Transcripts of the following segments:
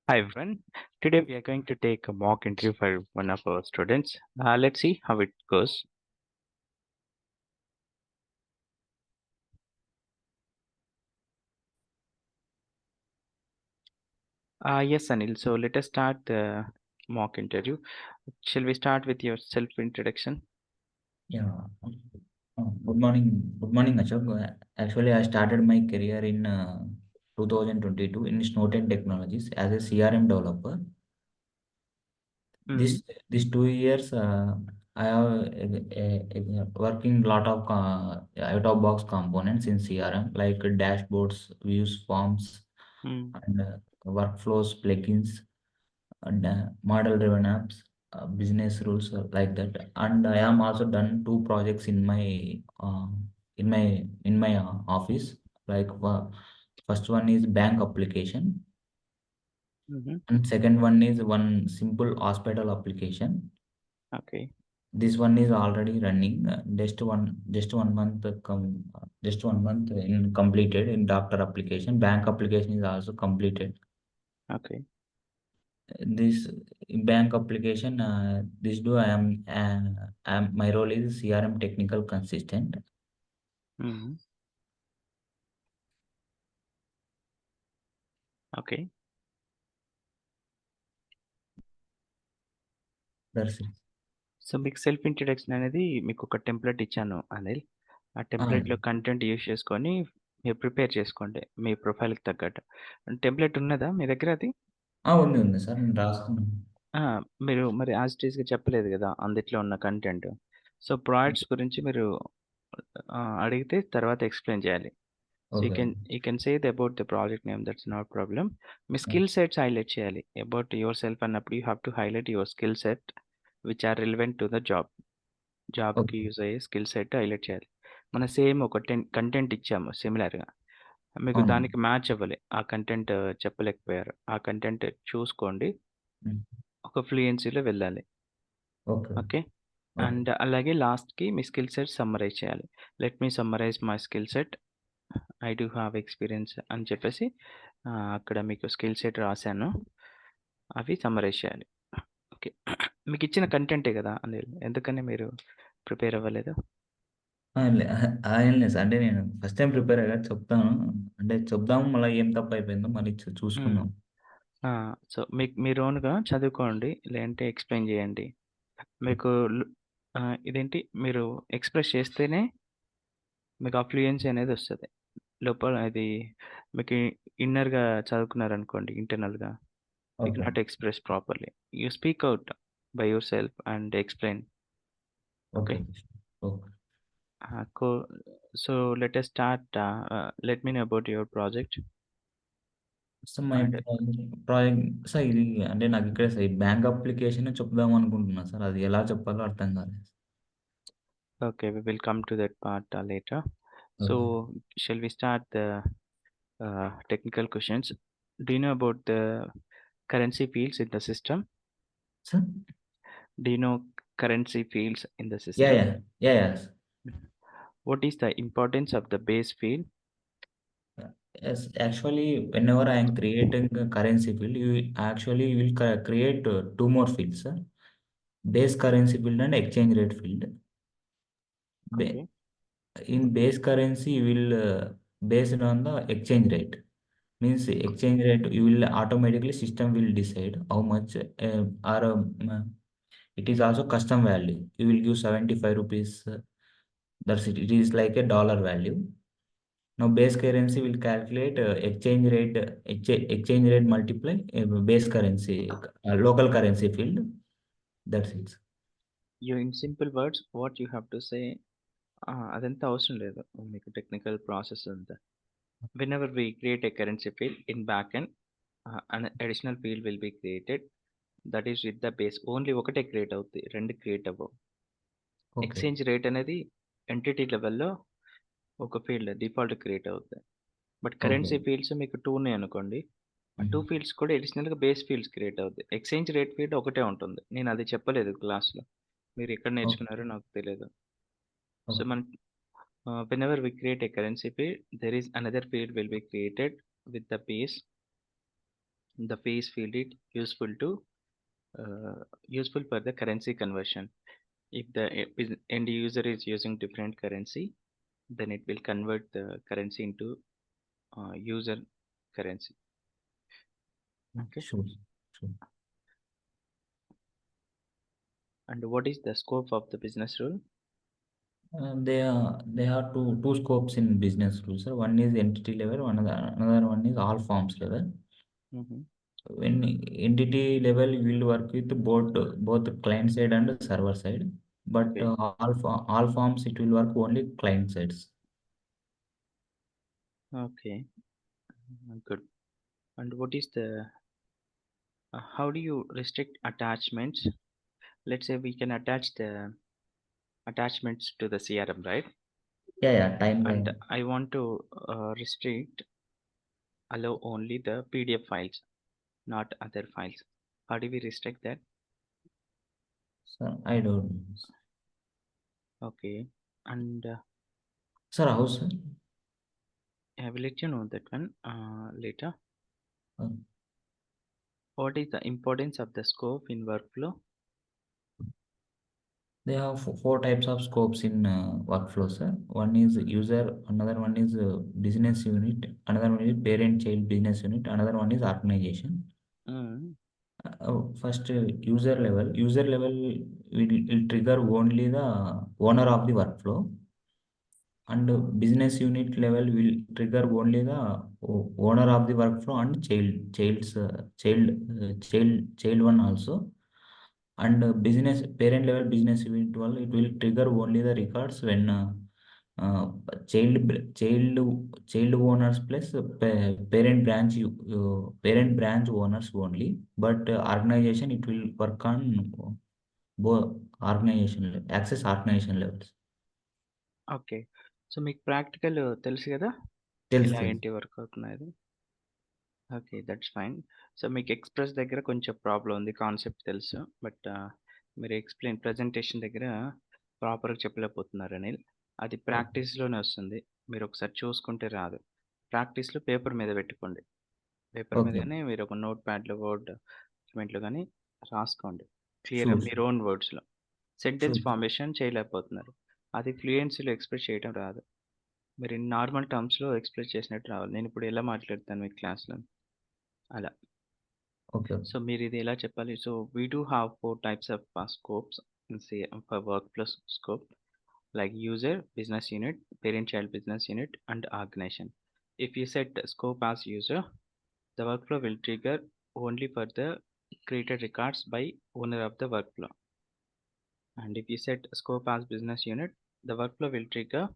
Hi everyone. Today we are going to take a mock interview for one of our students. Let's see how it goes. Yes, Anil. So let us start the mock interview. Shall we start with your self-introduction? Yeah. Good morning. Good morning, Ashok. Actually, I started my career in 2022 in Snowden Technologies as a CRM developer. Mm-hmm. This 2 years, I have working lot of out of box components in CRM like dashboards, views, forms, and workflows, plugins, and model-driven apps, business rules like that. And I am also done two projects in my office. Like first one is bank application, Mm-hmm. and second one is one simple hospital application. Okay. This one is already running. Just one month just 1 month in completed in doctor application. Bank application is also completed. Okay. This bank application, this do my role is CRM technical consistent. Mm-hmm. Okay. That's it. So మీకు self introduction అనేది మీకు ఒక template ఇచ్చాను అనిల్. ఆ టెంప్లెట్‌లో content use చేసుకొని మీరు prepare చేసుకోండి మీ ప్రొఫైల్‌కి తగ్గట్టు. టెంప్లెట్ ఉన్నదా మీ దగ్గర అది? ఉంది సార్, నేను రాసుకున్నాను. ఆ! మీరు మరి యాజ్ ఇట్ ఈస్‌గా చెప్పలేదు గదా! అందుట్లో ఉన్న కంటెంట్. సో, ప్రాజెక్ట్స్ గురించి మీరు అడిగితే తర్వాత ఎక్స్‌ప్లెయిన్ చేయాలి. So, okay. You can say about the project name that's not problem. మీ స్కిల్ సెట్స్ హైలైట్ చేయాలి. అబౌట్ యువర్ సెల్ఫ్ అన్నప్పుడు you have to highlight your skill set which are relevant to the job. జాబ్‌కి okay. Use అయ్యే skill set highlight చేయాలి. మనం same ఒక content ఇచ్చాము సిమిలర్‌గా. మీకు అవును. దానికి మ్యాచ్ అవ్వాలి. ఆ కంటెంట్ చెప్పలేకపోయారు. ఆ కంటెంట్ చూసుకోండి. ఉమ్. ఒక ఫ్లూయెన్సీలో వెళ్ళాలి. ఓకే. ఓకే. ఓకే. అండ్ అలాగే లాస్ట్‌కి మీ స్కిల్ సెట్ సమ్మరైజ్ చేయాలి. Let me summarise my skill set. I do have experience అని చెప్పేసి అక్కడ మీకు స్కిల్ సెట్ రాసాను. అవి సమ్మరైజ్ చేయాలి. ఓకే. మీకిచ్చిన కంటెంటే గదా! అనిల్. ఎందుకని మీరు ప్రిపేర్ అవ్వలేదు? ఏం లేదు సార్. అంటే నేను ఫస్ట్ టైం ప్రిపేర్ అయ్యా చెప్తాను. అంటే చెప్దాం, మళ్ళీ ఏం తప్పు అయిపోయిందో మళ్ళీ హ్మ్. చూసుకుందాం. ఆ! సో, మీకు మీరు ఓన్‌గా చదువుకోండి. లేదంటే ఎక్స్‌ప్లెయిన్ జేయండి. మీకు ఇదేంటి మీరు ఎక్స్‌ప్రెస్ చేస్తేనే మీకు ఆ ఫ్లూయెన్సీ అనేదొస్తది. లోపల అది మీకు ఇన్నర్‌గా చదువుకున్నారనుకోండి ఇంటర్నల్‌గా, you okay. Cannot express properly. You speak out by yourself and explain. Okay. Okay. Okay. కో so, let us start. Let me know about your project. So my and project sir, ఇది అంటే నాకు ఇక్కడ సార్ ఈ bank application చెప్దాం అనుకుంటున్నా sir. అది ఎలా చెప్పాలో అర్థం కాలేదు. Okay. We will come to that part later. So, okay. Shall we start the technical questions? Do you know about the currency fields in the system? Sir. Do you know currency fields in the yeah system? Yeah yeah yeah What is the importance of the base field? Yes, actually, whenever I am creating a currency field, you actually will create two more fields, sir. Base currency field and exchange rate field. Ba- Okay. in base currency, you will based on the exchange rate. Means exchange rate, you will automatically system will decide how much or it is also custom value. You will give 75 rupees. That's it. It is like a dollar value. Now base currency will calculate exchange rate multiply base currency, local currency field. That's it. You in simple words, what you have to say, అదంతా అవసరం లేదు. మీకు technical process అంతా. Whenever we create a currency field in backend, an additional field will be created. That is with the base. Only ఒకటే create అవుద్ది. 2 create అవ్వవు. Okay. Exchange rate అనేది entity లెవెల్‌లో ఒక ఫీల్డ్ డిఫాల్ట్ క్రియేట్ అవుద్ది. But Okay. Currency fields మీకు 2 ఉన్నాయనుకోండి. ఆ 2 Mhm. ఫీల్డ్స్ కూడా అడిషనల్‌గా బేస్ ఫీల్డ్స్ క్రియేట్ అవుద్ది. ఎక్స్‌చేంజ్ రేట్ ఫీల్డ్ ఒకటే ఉంటుంది. నేనది చెప్పలేదు క్లాస్‌లో. మీరు ఎక్కడ Okay. నేర్చుకున్నారో నాకు తెలీదు. So, Okay. మనం whenever we create a currency field, there is another field will be created with the base. the phase field it useful for the currency conversion. If the end user is using different currency, then it will convert the currency into user currency. Okay. Sure. Sure. And what is the scope of the business rule? They have two scopes in business rules, sir. One is entity level, another one is all forms level. Mm-hmm. When entity level, you will work with both client side and server side, but Okay. all forms it will work only client sides. Okay. Good. And what is the how do you restrict attachments? Let's say we can attach the attachments to the CRM, right? Yeah, And timeline. I want to restrict, allow only the PDF files, not other files. How do we restrict that? Sir, I don't know. Okay. And Sir, how, sir? I will let you know that one later. Uh, What is the importance of the scope in workflow? They have four types of scopes in workflow, sir. One is user, another one is business unit, another one is parent-child business unit, another one is organization. Mm, First, user level. User level will trigger only the owner of the workflow, and business unit level will trigger only the owner of the workflow and child one also. And business parent level business unit one, it will trigger only the records when uh, child child owners plus parent branch owners only. But organization it will work on both access organization levels. Okay. So, మీకు practical తెలుసు గదా! ఎలా Tells. ఏంటి work అవుతున్నాయని? Okay. That's fine. So, మీకు express దగ్గర కొంచెం problem ఉంది. కాన్సెప్ట్ తెలుసు. బట్ మీరు ప్రెజెంటేషన్ దగ్గర ప్రాపర్‌గా చెప్పలేకపోతున్నారు అనిల్. అది ప్రాక్టీస్‌లోనే వస్తుంది. మీరొకసారి చూసుకుంటే రాదు. ప్రాక్టీస్‌లో పేపర్ మీద పెట్టుకోండి. పేపర్ మీద Okay. గాని మీరు ఒక నోట్ ప్యాడ్‌లో, వర్డ్ డాక్యుమెంట్‌లో గాని రాసుకోండి. క్లియర్‌గా Sure. మీ ఓన్ వర్డ్స్‌లో. Sure. సెంటెన్స్ ఫార్మేషన్ చేయలేకపోతున్నారు. అది ఫ్లూయెన్సీలో ఎక్స్‌ప్రెస్ చేయడం రాదు. మీరు నార్మల్ టర్మ్స్‌లో ఎక్స్‌ప్రెస్ చేసినట్టు రావాలి. నేనిప్పుడు ఎలా మాట్లాడుతాను మీకు క్లాస్‌లో అలా. Okay. సో, మీరిది ఎలా చెప్పాలి? So, we do have 4 types of scopes in say for workflow scope like user, business unit, parent-child business unit, and organization. If you set the scope as user, the workflow will trigger only for the created records by owner of the workflow. And if you set scope as business unit, the workflow will trigger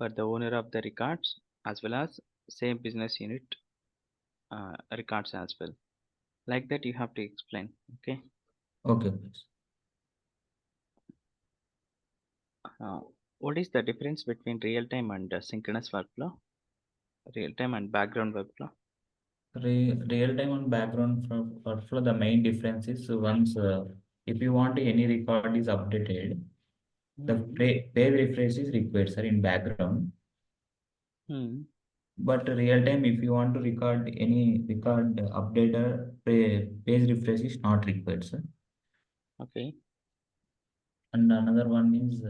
for the owner of the records as well as same business unit records as well. Like that, you have to explain. Okay. Okay. Uh, what is the difference between real time and synchronous workflow? Real time and background workflow. Real time and background workflow, the main difference is once if you want any record is updated, the Hmm. page refresh is required, sir, in background. Hmm. But real time, if you want to record any record updater, page refresh is not required, sir. Okay. And another one is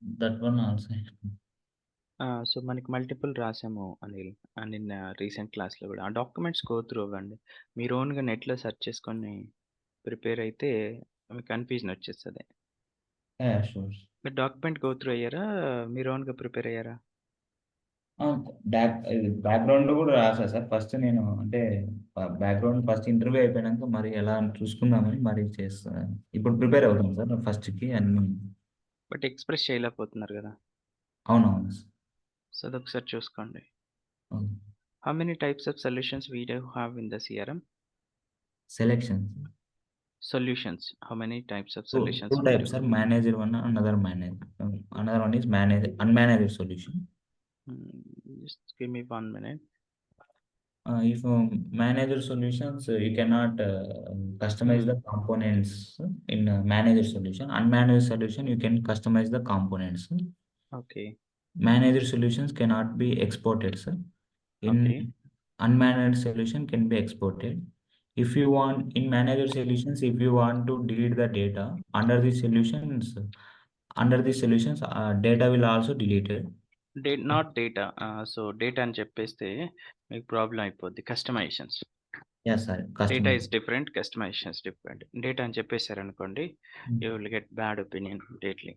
that one also. So మనకి multiple రాసాము Anil నిన్న recent క్లాస్లో కూడా ఆ documents go through అవ్వండి మీరు ఓన్గా నెట్లో search చేసుకొని ప్రిపేర్ అయితే మీకు కన్ఫ్యూజన్ వచ్చేస్తుంది Yeah, sure. మీరు డాక్యుమెంట్ గో త్రూ అయ్యారా మీరు ఓన్గా ప్రిపేర్ అయ్యారా బ్యాక్గ్రౌండ్ లో కూడా రాసా సార్. ఫస్ట్ నేను అంటే బ్యాక్గ్రౌండ్ ఫస్ట్ ఇంటర్వ్యూ అయిపోయినాక మరి ఎలా అని చూసుకుందామని మరి చేస్తాను. ఇప్పుడు ప్రిపేర్ అవుతాం సార్ ఫస్ట్ కి అన్ని. బట్ ఎక్స్ప్రెస్ చేయలేకపోతున్నారు కదా అవునవును సార్. సో అదొకసారి చూసుకోండి అవును. How many types of solutions we do have in the CRM selection solutions how many types of two solutions we do types sir. Manager one, another one is unmanaged solution. Just give me 1 minute. If manager solutions, you cannot customize Hmm. the components in manager solution. Unmanaged solution, you can customize the components. Okay. Manager solutions cannot be exported, sir. Okay. In unmanaged solution can be exported. If you want in manager solutions, if you want to delete the data under these solutions, data will also deleted. Not data. So, data అని చెప్పేస్తే మీకు problem అయిపోద్ది. Customisations. Yes, sir. Data Customize. Is different. Customisation is different. Data అని చెప్పేసారనుకోండి, you will get bad opinion immediately.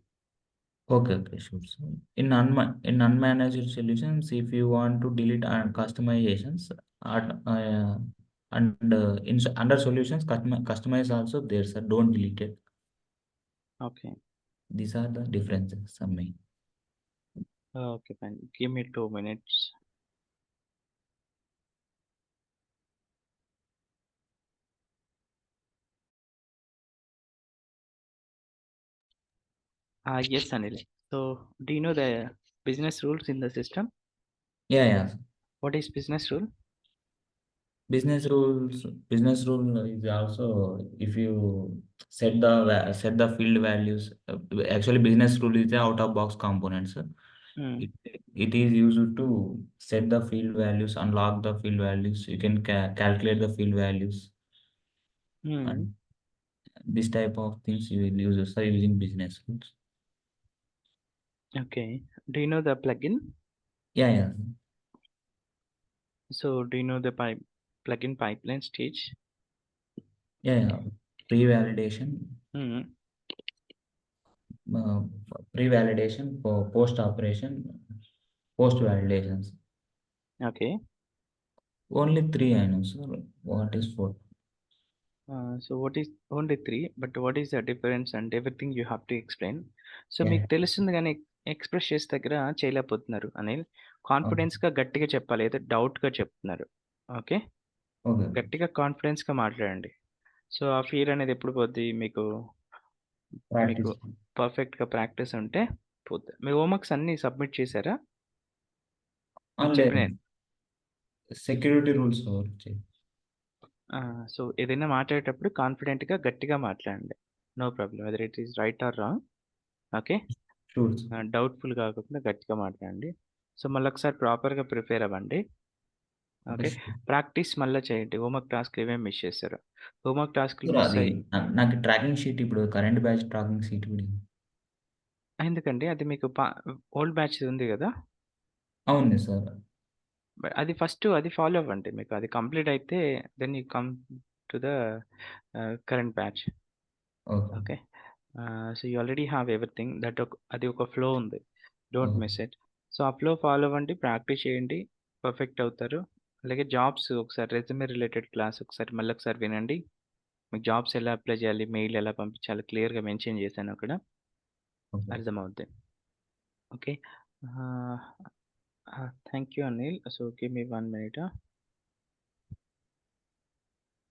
Okay, okay, sure. So in unmanaged solutions, if you want to delete customizations, under solutions, customize also there, sir. Don't delete it. Okay. These are the differences, some may. Okay. Fine. Give me 2 minutes. Yes Anil. So, do you know the business rules in the system? Yeah, yeah. What is business rule? Business rule is also if you set the field values. Actually, business rule is the out of box components. హ్మ్. It, it is used to set the field values, unlock the field values. You can calculate the field values, హ్మ్. and this type of things you will use sir, using business rules. Okay. Do you know the plugin? Yeah, yeah, so, do you know the plugin pipeline stage? yeah. Pre-validation, హ్మ్. uh, pre-validation for post-operation, post-validations. Okay. Only three I know, sir. What is four? So, what is only 3 but what is the difference and everything you have to explain. So, Yeah, మీకు తెలుస్తుంది గానీ express చేసే దగ్గర చేయలేకపోతున్నారు Anil. okay, కాన్ఫిడెన్స్‌గా గట్టిగా చెప్పాలి. ఏదో డౌట్‌గా చెప్తున్నారు. ఓకే. okay. గట్టిగా కాన్ఫిడెన్స్‌గా మాట్లాడండి. సో, ఆ ఫియర్ అనేది ఎప్పుడు పోద్ది మీకు? మీకు Practice. పర్ఫెక్ట్‌గా ప్రాక్టీస్ ఉంటే పోద్ది. మీ హోంవర్క్స్ అన్నీ సబ్మిట్ చేశారా? మీకు Only చెప్పినయి. security rules over. సో, ఏదైనా మాట్లాడేటప్పుడు కాన్ఫిడెంట్‌గా గట్టిగా మాట్లాడండి. No problem. Whether it is right or wrong. Okay. Sure, sir. Doubtful కాకుండా గట్టిగా మాట్లాడండి. సో, మళ్ళొకసారి ప్రాపర్‌గా ప్రిపేర్ అవ్వండి. Okay, okay. sure. ప్రాక్టీస్ మళ్ళా చేయండి. హోంవర్క్ టాస్క్‌లు ఏమేమి మిస్ చేశారో. హోంవర్క్ టాస్క్‌లు Sir, మిస్ అది అయ్యి నాకు ట్రాకింగ్ షీట్ ఇప్పుడు కరెంట్ బ్యాచ్ ట్రాకింగ్ షీట్ కూడా ఎందుకండి అది మీకు ఓల్డ్ బ్యాచ్‌ది ఉంది గదా! అవును సార్. అది ఫస్ట్ అది ఫాలో అవ్వండి. మీకు అది కంప్లీట్ అయితే then you come to the current batch. Okay. Okay. So, you already have everything అది ఒక ఫ్లో ఉంది. Don't okay. Miss it. So, ఆ ఫ్లో ఫాలో అవ్వండి. ప్రాక్టీస్ చేయండి. పర్ఫెక్ట్ అవుతారు. అలాగే జాబ్స్ ఒకసారి రెజ్యూమే రిలేటెడ్ క్లాస్ ఒకసారి మళ్ళొకసారి వినండి. మీకు జాబ్స్ ఎలా అప్లై చేయాలి? మెయిల్ ఎలా పంపించాలో క్లియర్‌గా మెన్షన్ చేశాను అక్కడ. ఓకే. అర్థమవుద్ది. ఓకే. ఆహ్, thank you Anil. So, give me 1 minute.